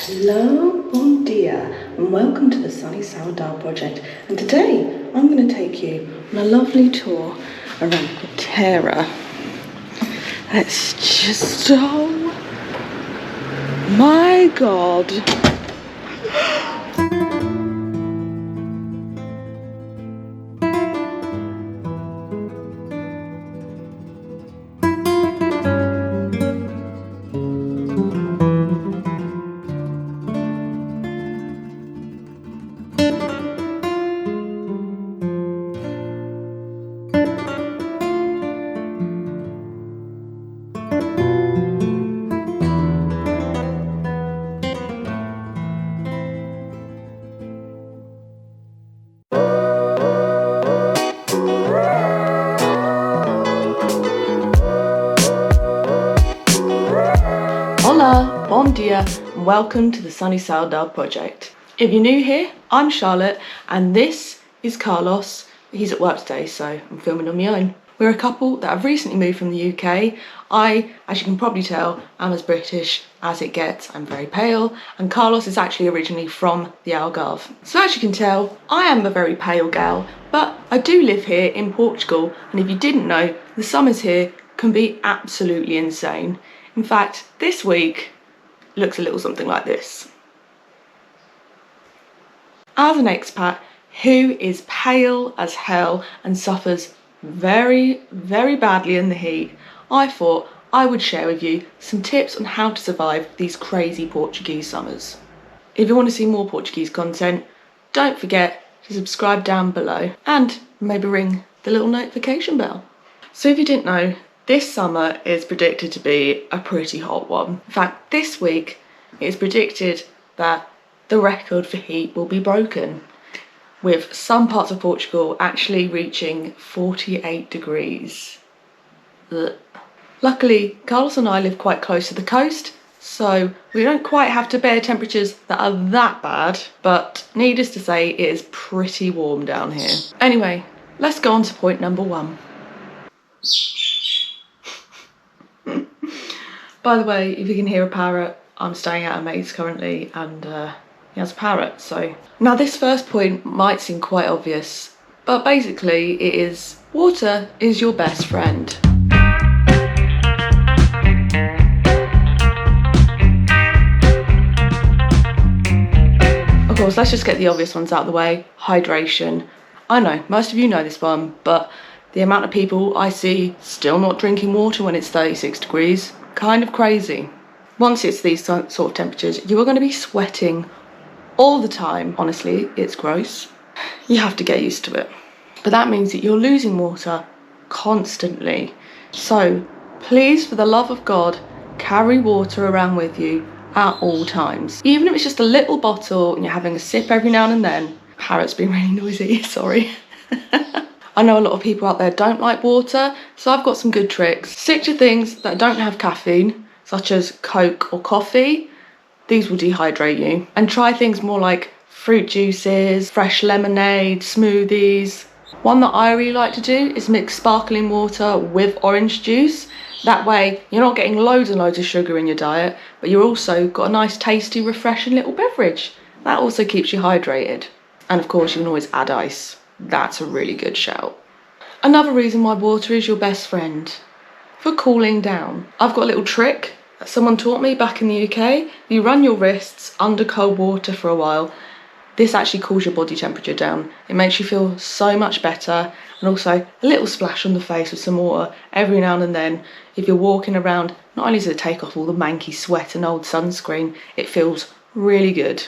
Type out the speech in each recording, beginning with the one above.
Hello, bon dia, and welcome to the Sunny Sourdough Project. And today I'm going to take you on a lovely tour around Terra. It's just, oh my god. Hola, bon dia, and welcome to the Sunny Sourdough Project. If you're new here, I'm Charlotte, and this is Carlos. He's at work today, so I'm filming on my own. We're a couple that have recently moved from the UK. I, as you can probably tell, am as British as it gets. I'm very pale, and Carlos is actually originally from the Algarve. So as you can tell, I am a very pale gal, but I do live here in Portugal, and if you didn't know, the summers here can be absolutely insane. In fact, this week looks a little something like this. As an expat who is pale as hell and suffers very, very badly in the heat, I thought I would share with you some tips on how to survive these crazy Portuguese summers. If you want to see more Portuguese content, don't forget to subscribe down below and maybe ring the little notification bell. So if you didn't know, this summer is predicted to be a pretty hot one. In fact, this week it is predicted that the record for heat will be broken, with some parts of Portugal actually reaching 48 degrees. Ugh. Luckily, Carlos and I live quite close to the coast, so we don't quite have to bear temperatures that are that bad, but needless to say, it is pretty warm down here. Anyway, let's go on to point number one. By the way, if you can hear a parrot, I'm staying at a mate's currently and he has a parrot, so. Now this first point might seem quite obvious, but basically it is water is your best friend. Of course, let's just get the obvious ones out of the way. Hydration. I know, most of you know this one, but the amount of people I see still not drinking water when it's 36 degrees, kind of crazy. Once it's these sort of temperatures, you are going to be sweating all the time. Honestly, it's gross. You have to get used to it. But that means that you're losing water constantly. So please, for the love of God, carry water around with you at all times. Even if it's just a little bottle and you're having a sip every now and then. Parrot's been really noisy, sorry. I know a lot of people out there don't like water, so I've got some good tricks. Stick to things that don't have caffeine, such as Coke or coffee. These will dehydrate you. And try things more like fruit juices, fresh lemonade, smoothies. One that I really like to do is mix sparkling water with orange juice. That way you're not getting loads and loads of sugar in your diet, but you're also got a nice tasty, refreshing little beverage. That also keeps you hydrated. And of course you can always add ice. That's a really good shout. Another reason why water is your best friend, for cooling down. I've got a little trick that someone taught me back in the UK. You run your wrists under cold water for a while. This actually cools your body temperature down. It makes you feel so much better, and also a little splash on the face with some water every now and then. If you're walking around, not only does it take off all the manky sweat and old sunscreen, it feels really good.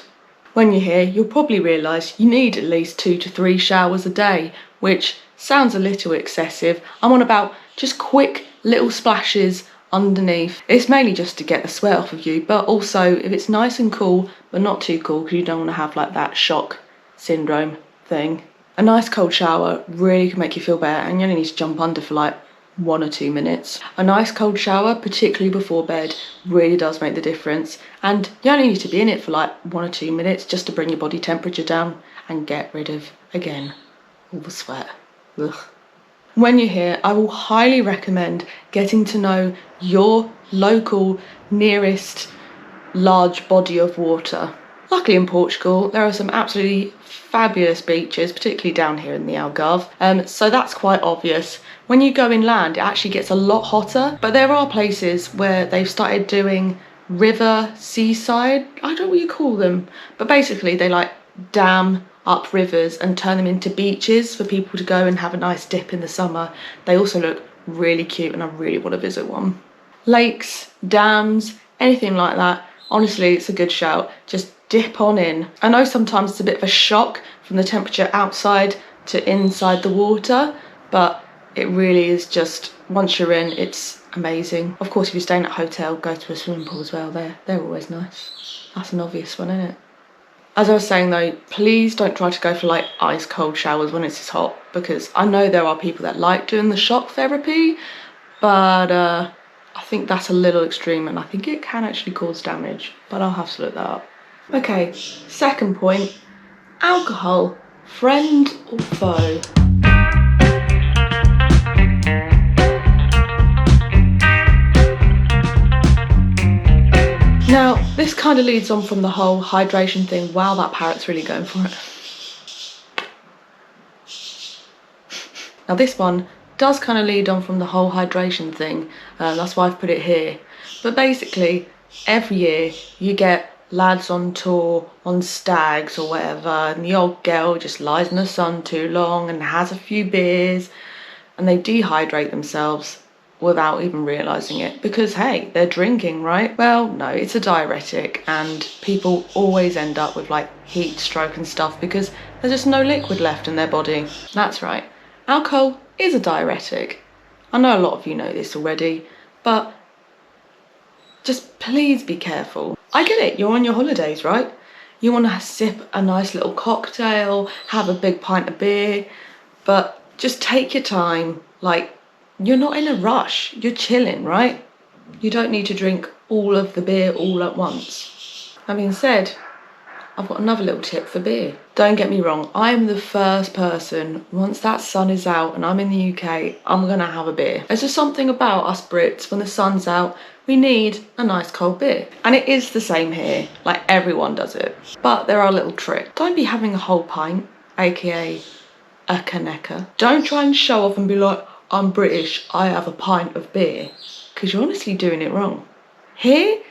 When you're here, you'll probably realise you need at least 2 to 3 showers a day, which sounds a little excessive. I'm on about just quick little splashes underneath. It's mainly just to get the sweat off of you, but also if it's nice and cool, but not too cool, because you don't want to have like that shock syndrome thing. A nice cold shower really can make you feel better, and you only need to jump under for like 1 or 2 minutes. A nice cold shower, particularly before bed, really does make the difference, and you only need to be in it for like 1 or 2 minutes just to bring your body temperature down and get rid of, again, all the sweat. Ugh. When you're here, I will highly recommend getting to know your local nearest large body of water. Luckily in Portugal, there are some absolutely fabulous beaches, particularly down here in the Algarve, so that's quite obvious. When you go inland, it actually gets a lot hotter, but there are places where they've started doing river, seaside, I don't know what you call them, but basically they like dam up rivers and turn them into beaches for people to go and have a nice dip in the summer. They also look really cute and I really want to visit one. Lakes, dams, anything like that, honestly, it's a good shout. Just dip on in. I know sometimes it's a bit of a shock from the temperature outside to inside the water, but it really is just, once you're in, it's amazing. Of course, if you're staying at a hotel, go to a swimming pool as well. They're always nice. That's an obvious one, isn't it? As I was saying though, please don't try to go for like ice cold showers when it's this hot, because I know there are people that like doing the shock therapy, but I think that's a little extreme and I think it can actually cause damage, but I'll have to look that up. Okay, second point, alcohol, friend or foe? Now, this kind of leads on from the whole hydration thing. Wow, that parrot's really going for it. Now this one does kind of lead on from the whole hydration thing, that's why I've put it here. But basically, every year you get lads on tour, on stags or whatever, and the old girl just lies in the sun too long and has a few beers, and they dehydrate themselves without even realising it, because hey, they're drinking, right? Well, no, it's a diuretic, and people always end up with like heat stroke and stuff because there's just no liquid left in their body. That's right, alcohol is a diuretic. I know a lot of you know this already, but just please be careful. I get it, you're on your holidays, right? You want to sip a nice little cocktail, have a big pint of beer, but just take your time. Like, you're not in a rush, you're chilling, right? You don't need to drink all of the beer all at once. That being said, I've got another little tip for beer. Don't get me wrong, I'm the first person, once that sun is out and I'm in the UK, I'm gonna have a beer. There's just something about us Brits, when the sun's out, we need a nice cold beer. And it is the same here, like everyone does it. But there are little tricks. Don't be having a whole pint, aka a Kaneka. Don't try and show off and be like, I'm British, I have a pint of beer, because you're honestly doing it wrong. Here,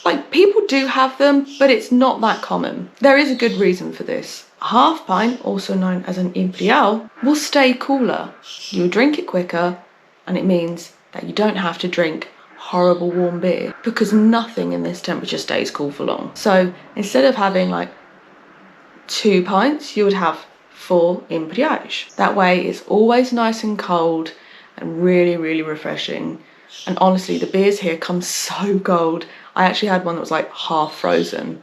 like, people do have them, but it's not that common. There is a good reason for this. A half pint, also known as an Imperial, will stay cooler. You'll drink it quicker, and it means that you don't have to drink horrible warm beer, because nothing in this temperature stays cool for long. So instead of having like 2 pints, you would have 4 Imperials. That way it's always nice and cold and really, really refreshing. And honestly, the beers here come so cold. I actually had one that was like half frozen,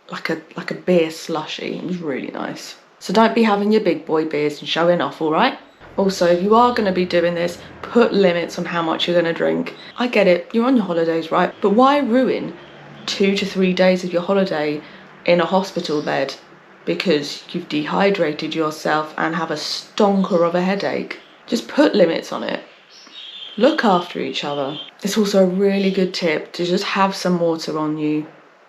like a beer slushy. It was really nice. So don't be having your big boy beers and showing off, all right? Also, if you are going to be doing this, put limits on how much you're going to drink. I get it, you're on your holidays, right? But why ruin 2 to 3 days of your holiday in a hospital bed because you've dehydrated yourself and have a stonker of a headache? Just put limits on it. Look after each other. It's also a really good tip to just have some water on you.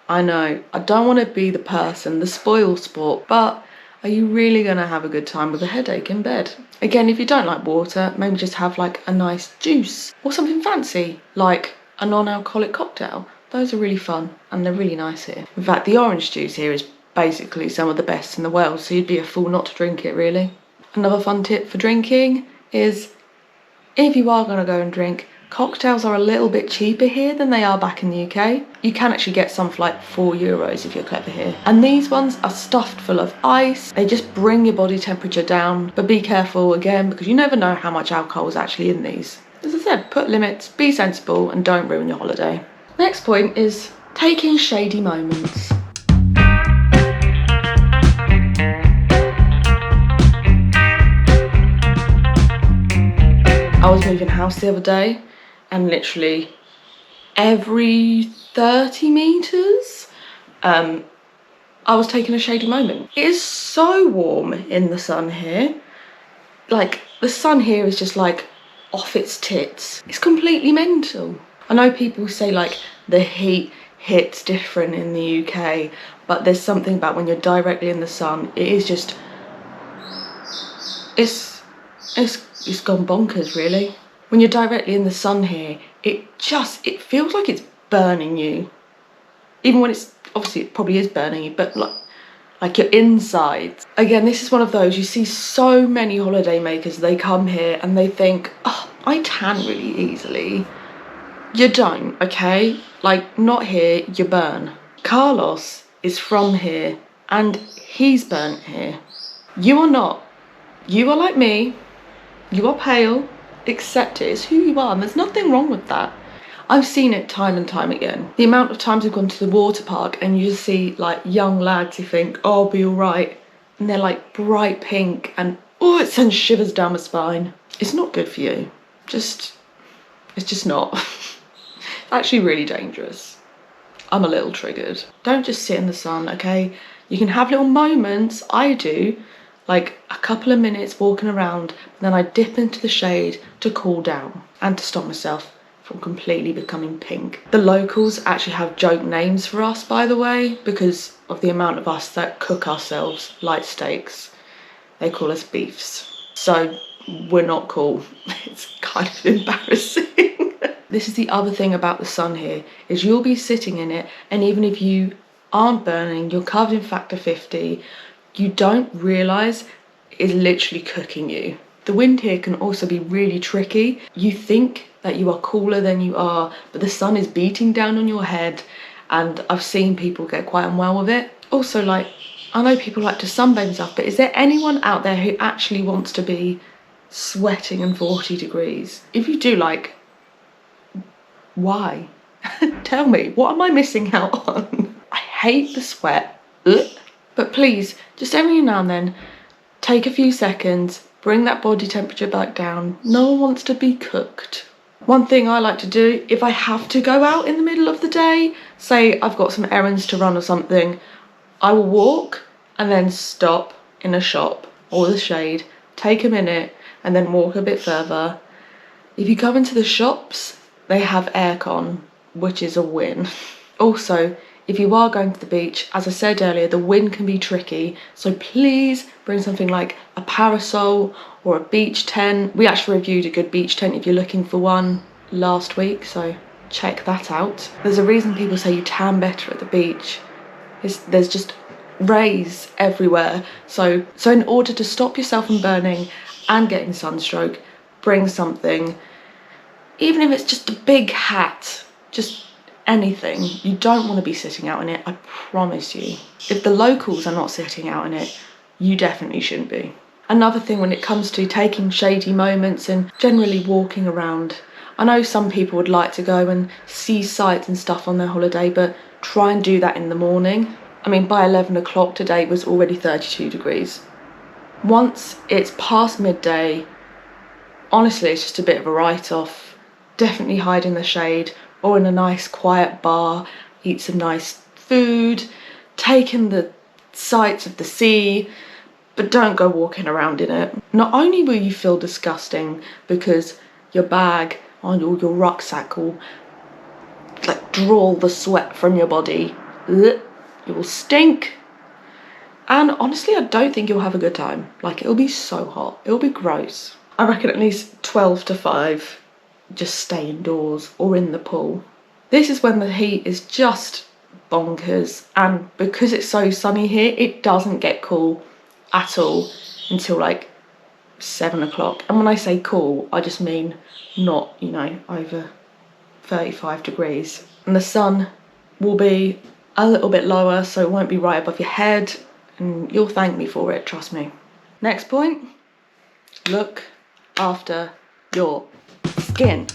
I know, I don't want to be the person, the spoil sport, but are you really going to have a good time with a headache in bed? Again, if you don't like water, maybe just have like a nice juice or something fancy, like a non-alcoholic cocktail. Those are really fun and they're really nice here. In fact, the orange juice here is basically some of the best in the world, so you'd be a fool not to drink it, really. Another fun tip for drinking is, if you are going to go and drink, cocktails are a little bit cheaper here than they are back in the UK. You can actually get some for like €4 if you're clever here. And these ones are stuffed full of ice. They just bring your body temperature down. But be careful again, because you never know how much alcohol is actually in these. As I said, put limits, be sensible, and don't ruin your holiday. Next point is taking shady moments. I was moving house the other day, and literally every 30 meters, I was taking a shady moment. It is so warm in the sun here. Like, the sun here is just like off its tits. It's completely mental. I know people say like the heat hits different in the UK, but there's something about when you're directly in the sun, it is just, it's gone bonkers really. When you're directly in the sun here, it feels like it's burning you. Even when it's, obviously it probably is burning you, but like your insides. Again, this is one of those, you see so many holiday makers, they come here and they think, oh, I tan really easily. You don't, okay? Like, not here, you burn. Carlos is from here and he's burnt here. You are not. You are like me. You are pale. Accept it. It's who you are and there's nothing wrong with that. I've seen it time and time again. The amount of times we've gone to the water park and you just see like young lads who think, oh, I'll be all right. And they're like bright pink and, oh, it sends shivers down my spine. It's not good for you. It's just not. Actually really dangerous. I'm a little triggered. Don't just sit in the sun, okay? You can have little moments, I do, like a couple of minutes walking around, then I dip into the shade to cool down and to stop myself from completely becoming pink. The locals actually have joke names for us, by the way, because of the amount of us that cook ourselves like steaks. They call us beefs. So we're not cool. It's kind of embarrassing. This is the other thing about the sun here, is you'll be sitting in it and even if you aren't burning, you're covered in factor 50, you don't realise it's literally cooking you. The wind here can also be really tricky. You think that you are cooler than you are, but the sun is beating down on your head and I've seen people get quite unwell with it. Also, like, I know people like to sunbathe and stuff, but is there anyone out there who actually wants to be sweating in 40 degrees? If you do, like, why? Tell me, what am I missing out on? I hate the sweat. Ugh. But please, just every now and then, take a few seconds, bring that body temperature back down. No one wants to be cooked. One thing I like to do, if I have to go out in the middle of the day, say I've got some errands to run or something, I will walk and then stop in a shop or the shade, take a minute and then walk a bit further. If you go into the shops, they have aircon, which is a win. Also, if you are going to the beach, as I said earlier, the wind can be tricky, so please bring something like a parasol or a beach tent. We actually reviewed a good beach tent if you're looking for one last week, so check that out. There's a reason people say you tan better at the beach. There's just rays everywhere, so in order to stop yourself from burning and getting sunstroke, bring something. Even if it's just a big hat, just anything. You don't want to be sitting out in it, I promise you. If the locals are not sitting out in it, you definitely shouldn't be. Another thing when it comes to taking shady moments and generally walking around, I know some people would like to go and see sights and stuff on their holiday, but try and do that in the morning. I mean, by 11 o'clock today it was already 32 degrees. Once it's past midday, honestly, it's just a bit of a write-off. Definitely hide in the shade or in a nice quiet bar, eat some nice food, take in the sights of the sea, but don't go walking around in it. Not only will you feel disgusting because your bag or your rucksack will like draw the sweat from your body, you will stink, and honestly I don't think you'll have a good time. Like, it'll be so hot, it'll be gross. I reckon at least 12 to 5 just stay indoors or in the pool. This is when the heat is just bonkers, and because it's so sunny here, it doesn't get cool at all until like 7 o'clock. And when I say cool, I just mean not, you know, over 35 degrees. And the sun will be a little bit lower, so it won't be right above your head, and you'll thank me for it, trust me. Next point, look after your skin.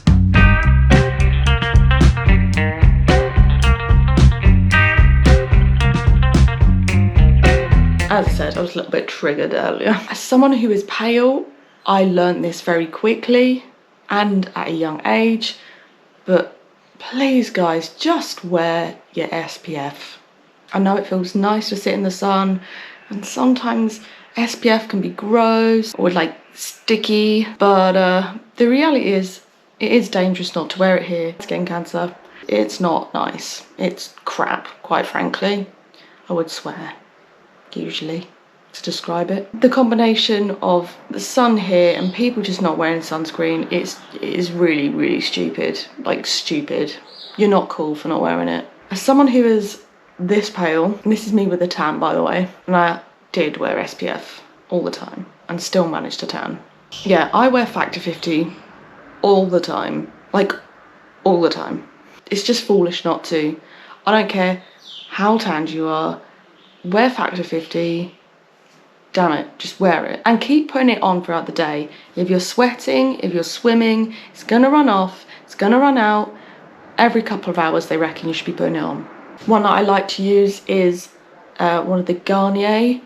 As I said, I was a little bit triggered earlier. As someone who is pale, I learned this very quickly and at a young age, but please guys, just wear your SPF. I know it feels nice to sit in the sun, and sometimes SPF can be gross or like sticky, but the reality is it is dangerous not to wear it here. Skin cancer. it's not nice. It's crap, quite frankly. I would swear, usually, to describe it. The combination of the sun here and people just not wearing sunscreen, it is really, really stupid. Like, stupid. You're not cool for not wearing it. As someone who is this pale, and this is me with a tan, by the way, and I did wear SPF all the time and still managed to tan. Yeah, I wear factor 50 all the time. Like, all the time. It's just foolish not to. I don't care how tanned you are, wear factor 50, damn it, just wear it. And keep putting it on throughout the day. If you're sweating, if you're swimming, it's gonna run off, it's gonna run out. Every couple of hours they reckon you should be putting it on. One that I like to use is one of the Garnier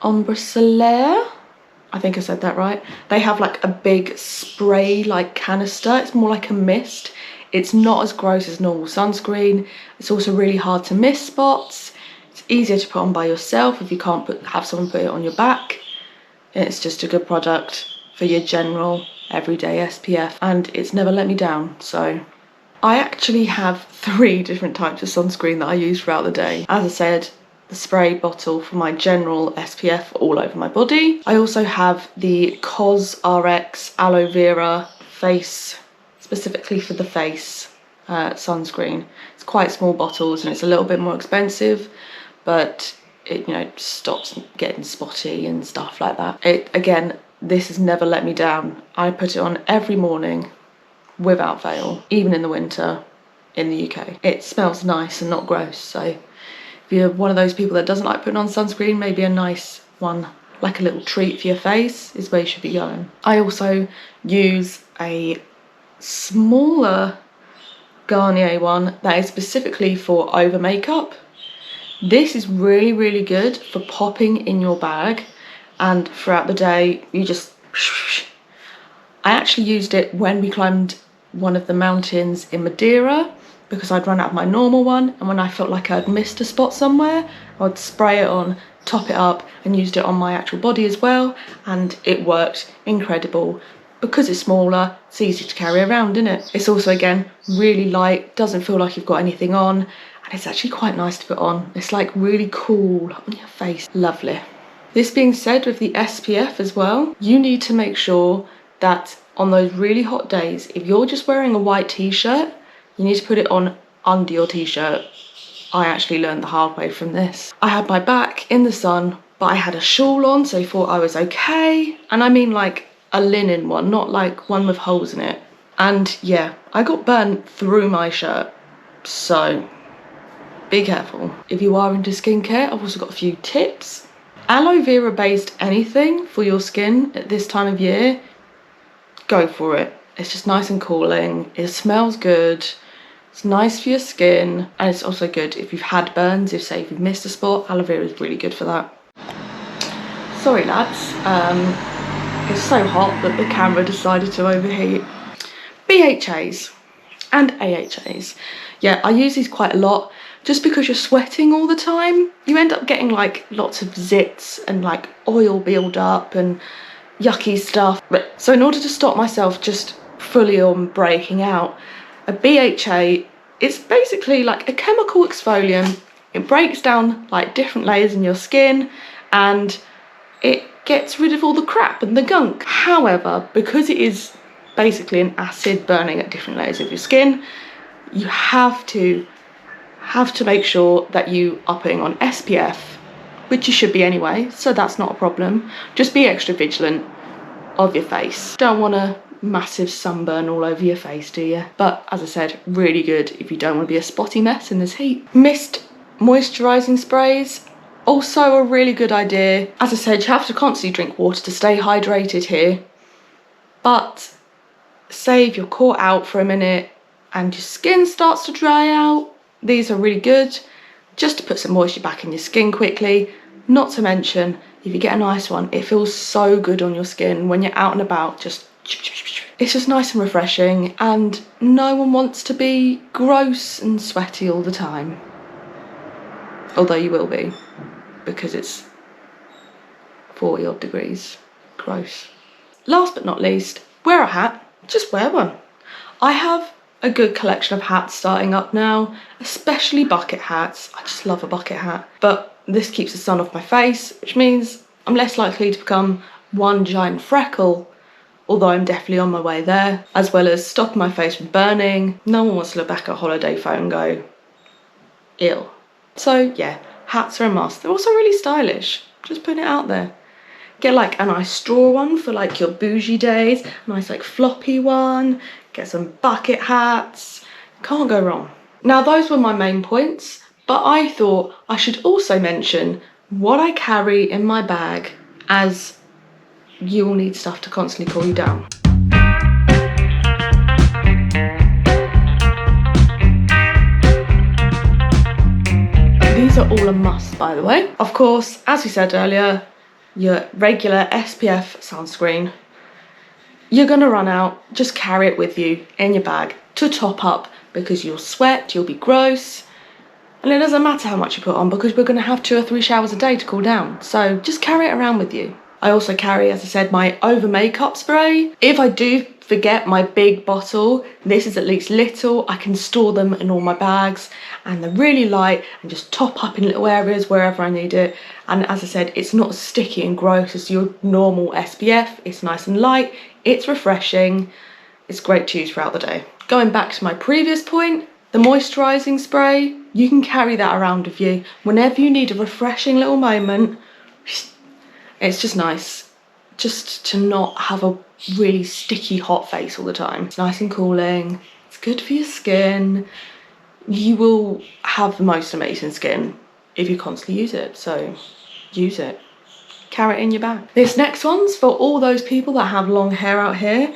Ombre Solaire. I think I said that right. They have like a big spray like canister. It's more like a mist. It's not as gross as normal sunscreen. It's also really hard to miss spots. It's easier to put on by yourself if you can't have someone put it on your back. It's just a good product for your general everyday SPF, and it's never let me down. So I actually have 3 different types of sunscreen that I use throughout the day. As I said, the spray bottle for my general SPF all over my body. I also have the COSRX aloe vera face, specifically for the face, sunscreen. It's quite small bottles and it's a little bit more expensive, but it, you know, stops getting spotty and stuff like that. Again, this has never let me down. I put it on every morning without fail, even in the winter in the UK. It smells nice and not gross, so if you're one of those people that doesn't like putting on sunscreen, maybe a nice one, like a little treat for your face, is where you should be going. I also use a smaller Garnier one that is specifically for over makeup. This is really, really good for popping in your bag, and throughout the day you just... I actually used it when we climbed one of the mountains in Madeira because I'd run out of my normal one, and when I felt like I'd missed a spot somewhere, I'd spray it on, top it up, and used it on my actual body as well, and it worked incredible. Because it's smaller, it's easy to carry around, isn't it? It's also, again, really light, doesn't feel like you've got anything on, and it's actually quite nice to put on. It's like really cool on your face. Lovely. This being said, with the SPF as well, you need to make sure that on those really hot days, if you're just wearing a white t-shirt, you need to put it on under your t-shirt. I actually learned the hard way from this. I had my back in the sun, but I had a shawl on, so I thought I was okay. And I mean like a linen one, not like one with holes in it. And yeah, I got burnt through my shirt. So be careful. If you are into skincare, I've also got a few tips. Aloe vera based anything for your skin at this time of year, go for it. It's just nice and cooling. It smells good. It's nice for your skin, and it's also good if you've had burns. If say if you've missed a spot, aloe vera is really good for that. Sorry lads, it's so hot that the camera decided to overheat. BHAs and AHAs. Yeah, I use these quite a lot. Just because you're sweating all the time, you end up getting like lots of zits and like oil build up and yucky stuff. So in order to stop myself just fully on breaking out, a BHA, it's basically like a chemical exfoliant. It breaks down like different layers in your skin and it gets rid of all the crap and the gunk. However, because it is basically an acid burning at different layers of your skin, you have to make sure that you are putting on SPF, which you should be anyway, so that's not a problem. Just be extra vigilant of your face. Don't want a massive sunburn all over your face, do you? But as I said, really good if you don't want to be a spotty mess in this heat. Mist moisturising sprays, also a really good idea. As I said, you have to constantly drink water to stay hydrated here, but say if you're caught out for a minute and your skin starts to dry out, these are really good just to put some moisture back in your skin quickly. Not to mention, if you get a nice one, it feels so good on your skin when you're out and about. It's just nice and refreshing, and no one wants to be gross and sweaty all the time. Although you will be, because it's 40 odd degrees. Gross. Last but not least, wear a hat. Just wear one. I have a good collection of hats starting up now, especially bucket hats. I just love a bucket hat. But this keeps the sun off my face, which means I'm less likely to become one giant freckle, although I'm definitely on my way there, as well as stopping my face from burning. No one wants to look back at a holiday photo and go, ill. So yeah, hats are a must. They're also really stylish, just putting it out there. Get like a nice straw one for like your bougie days, a nice like floppy one, get some bucket hats, can't go wrong. Now those were my main points, but I thought I should also mention what I carry in my bag, as you will need stuff to constantly cool you down. These are all a must, by the way. Of course, as we said earlier, your regular SPF sunscreen. You're gonna run out, just carry it with you in your bag to top up, because you'll sweat, you'll be gross, and it doesn't matter how much you put on because we're gonna have 2 or 3 showers a day to cool down. So just carry it around with you. I also carry, as I said, my over makeup spray. If I do forget my big bottle, this is at least little. I can store them in all my bags and they're really light and just top up in little areas wherever I need it. And as I said, it's not as sticky and gross as your normal SPF. It's nice and light, it's refreshing, it's great to use throughout the day. Going back to my previous point, the moisturising spray, you can carry that around with you. Whenever you need a refreshing little moment, it's just nice just to not have a really sticky hot face all the time. It's nice and cooling, it's good for your skin. You will have the most amazing skin if you constantly use it, so use it. Carry it in your bag. This next one's for all those people that have long hair out here.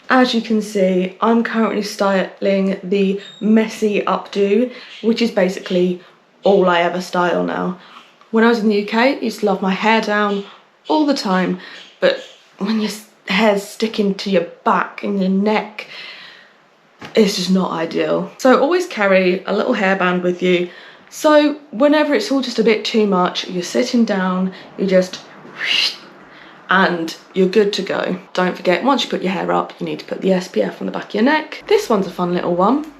As you can see, I'm currently styling the messy updo, which is basically all I ever style now. When I was in the UK, I used to love my hair down all the time, but when your hair's sticking to your back and your neck, it's just not ideal. So always carry a little hairband with you. So whenever it's all just a bit too much, you're sitting down, you just and you're good to go. Don't forget, once you put your hair up, you need to put the SPF on the back of your neck. This one's a fun little one.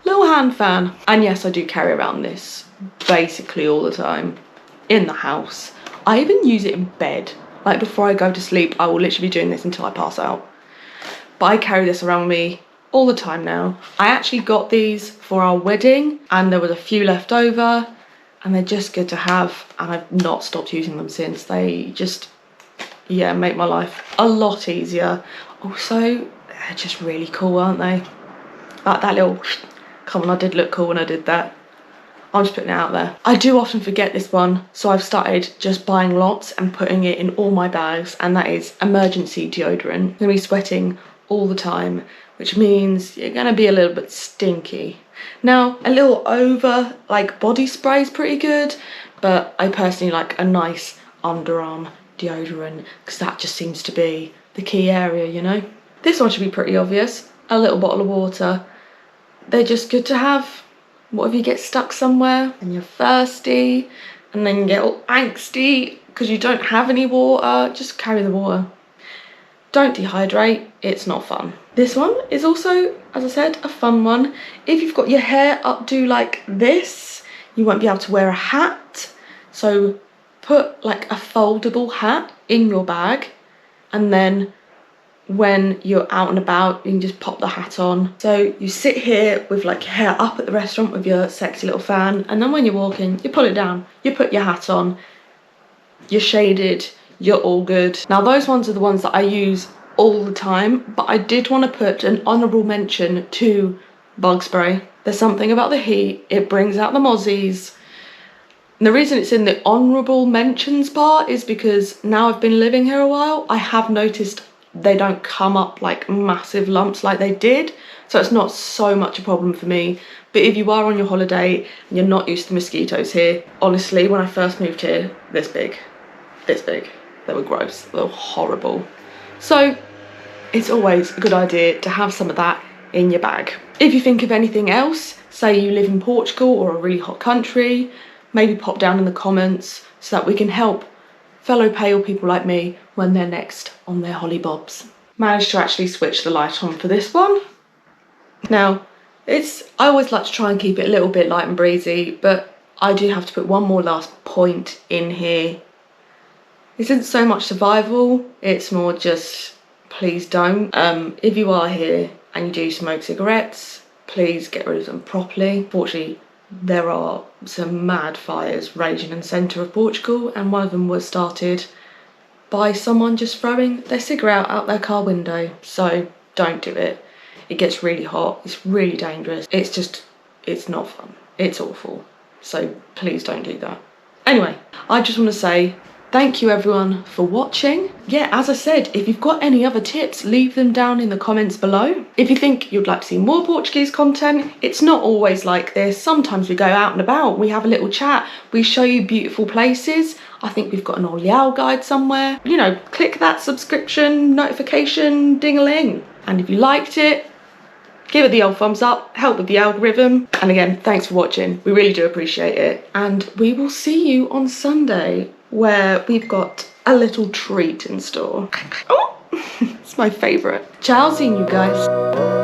Little hand fan. And yes, I do carry around this basically all the time in the house. I even use it in bed. Like before I go to sleep, I will literally be doing this until I pass out. But I carry this around with me all the time now. I actually got these for our wedding and there was a few left over and they're just good to have, and I've not stopped using them since. They just, yeah, make my life a lot easier. Also, they're just really cool, aren't they? Like that little, come on, I did look cool when I did that. I'm just putting it out there. I do often forget this one, so I've started just buying lots and putting it in all my bags, and that is emergency deodorant. I'm gonna be sweating all the time, which means you're gonna be a little bit stinky. Now, a little over like body spray is pretty good, but I personally like a nice underarm deodorant because that just seems to be the key area, you know? This one should be pretty obvious. A little bottle of water. They're just good to have. What if you get stuck somewhere and you're thirsty and then you get all angsty because you don't have any water? Just carry the water. Don't dehydrate, it's not fun. This one is also, as I said, a fun one. If you've got your hair updo like this, you won't be able to wear a hat. So put like a foldable hat in your bag, and then when you're out and about, you can just pop the hat on. So you sit here with like your hair up at the restaurant with your sexy little fan, and then when you're walking, you pull it down, you put your hat on, you're shaded, you're all good. Now those ones are the ones that I use all the time, but I did want to put an honourable mention to bug spray. There's something about the heat, it brings out the mozzies. And the reason it's in the honourable mentions part is because now I've been living here a while, I have noticed they don't come up like massive lumps like they did, so it's not so much a problem for me. But if you are on your holiday and you're not used to mosquitoes here, honestly, when I first moved here, this big, they were gross, they were horrible. So it's always a good idea to have some of that in your bag. If you think of anything else, say you live in Portugal or a really hot country, maybe pop down in the comments so that we can help fellow pale people like me when they're next on their hollybobs. Managed to actually switch the light on for this one. Now, I always like to try and keep it a little bit light and breezy, but I do have to put one more last point in here. This isn't so much survival, it's more just, please don't. If you are here and you do smoke cigarettes, please get rid of them properly. Fortunately, there are some mad fires raging in the centre of Portugal, and one of them was started by someone just throwing their cigarette out their car window. So don't do it. It gets really hot, it's really dangerous. It's not fun. It's awful. So please don't do that. Anyway, I just want to say thank you everyone for watching. Yeah, as I said, if you've got any other tips, leave them down in the comments below. If you think you'd like to see more Portuguese content, it's not always like this. Sometimes we go out and about, we have a little chat, we show you beautiful places. I think we've got an Olhão guide somewhere. You know, click that subscription, notification, ding-a-ling. And if you liked it, give it the old thumbs up, help with the algorithm. And again, thanks for watching. We really do appreciate it. And we will see you on Sunday, where we've got a little treat in store. Oh, it's my favourite. Ciao, seeing you guys.